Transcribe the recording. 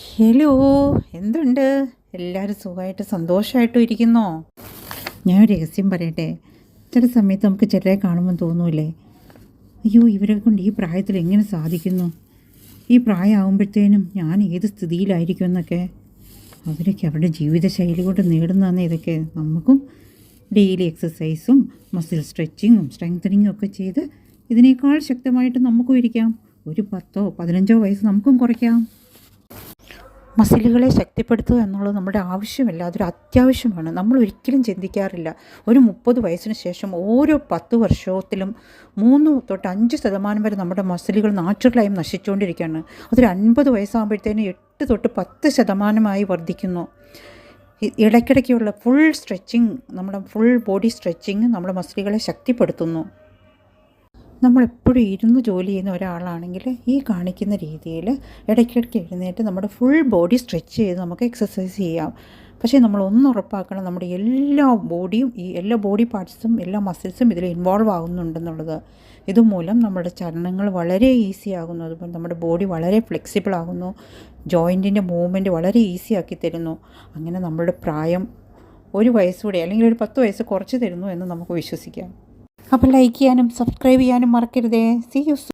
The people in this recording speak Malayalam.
ഹലോ, എന്തുണ്ട്? എല്ലാവരും സുഖമായിട്ട് സന്തോഷമായിട്ടും ഇരിക്കുന്നോ? ഞാൻ ഒരു രഹസ്യം പറയട്ടെ. ചില സമയത്ത് നമുക്ക് ചിലരെ കാണുമ്പോൾ തോന്നൂലേ, അയ്യോ ഇവരെ കൊണ്ട് ഈ പ്രായത്തിൽ എങ്ങനെ സാധിക്കുന്നു, ഈ പ്രായമാകുമ്പോഴത്തേനും ഞാൻ ഏത് സ്ഥിതിയിലായിരിക്കും എന്നൊക്കെ. അവരൊക്കെ അവരുടെ ജീവിതശൈലി കൊണ്ട് നേടുന്നതാണ് ഇതൊക്കെ. നമുക്കും ഡെയിലി എക്സസൈസും മസിൽ സ്ട്രെച്ചിങ്ങും സ്ട്രെങ്തനിങ്ങും ഒക്കെ ചെയ്ത് ഇതിനേക്കാൾ ശക്തമായിട്ട് നമുക്കും ഇരിക്കാം. ഒരു 10-15 വയസ്സ് നമുക്കും കുറയ്ക്കാം. മസിലുകളെ ശക്തിപ്പെടുത്തുക എന്നുള്ളത് നമ്മുടെ ആവശ്യമല്ല, അതൊരു അത്യാവശ്യമാണ്. നമ്മൾ ഒരിക്കലും ചിന്തിക്കാറില്ല, ഒരു 30 വയസ്സിന് ശേഷം ഓരോ 10 വർഷത്തിലും 3-5% വരെ നമ്മുടെ മസിലുകൾ നാച്ചുറലായും നശിച്ചുകൊണ്ടിരിക്കുകയാണ്. അതൊരു 50 വയസ്സാകുമ്പോഴത്തേന് 8-10% വർദ്ധിക്കുന്നു. ഇടയ്ക്കിടയ്ക്കുള്ള ഫുൾ സ്ട്രെച്ചിങ്, നമ്മുടെ ഫുൾ ബോഡി സ്ട്രെച്ചിങ് നമ്മുടെ മസിലുകളെ ശക്തിപ്പെടുത്തുന്നു. നമ്മളെപ്പോഴും ഇരുന്ന് ജോലി ചെയ്യുന്ന ഒരാളാണെങ്കിൽ ഈ കാണിക്കുന്ന രീതിയിൽ ഇടയ്ക്കിടയ്ക്ക് എഴുന്നേറ്റ് നമ്മുടെ ഫുൾ ബോഡി സ്ട്രെച്ച് ചെയ്ത് നമുക്ക് എക്സസൈസ് ചെയ്യാം. പക്ഷേ നമ്മൾ ഉറപ്പാക്കണം, നമ്മുടെ എല്ലാ ബോഡി പാർട്സും എല്ലാ മസിൽസും ഇതിൽ ഇൻവോൾവ് ആകുന്നുണ്ടെന്നുള്ളത്. ഇതുമൂലം നമ്മുടെ ചലനങ്ങൾ വളരെ ഈസി ആകുന്നു. അതുപോലെ നമ്മുടെ ബോഡി വളരെ ഫ്ലെക്സിബിൾ ആകുന്നു. ജോയിൻറ്റിൻ്റെ മൂവ്മെൻറ്റ് വളരെ ഈസി ആക്കി തരുന്നു. അങ്ങനെ നമ്മളുടെ പ്രായം 1 വയസ്സുകൂടെ അല്ലെങ്കിൽ ഒരു 10 വയസ്സ് കുറച്ച് തരുന്നു എന്ന് നമുക്ക് വിശ്വസിക്കാം. അപ്പോൾ ലൈക്ക് ചെയ്യാനും സബ്സ്ക്രൈബ് ചെയ്യാനും മറക്കരുതേ. See you soon.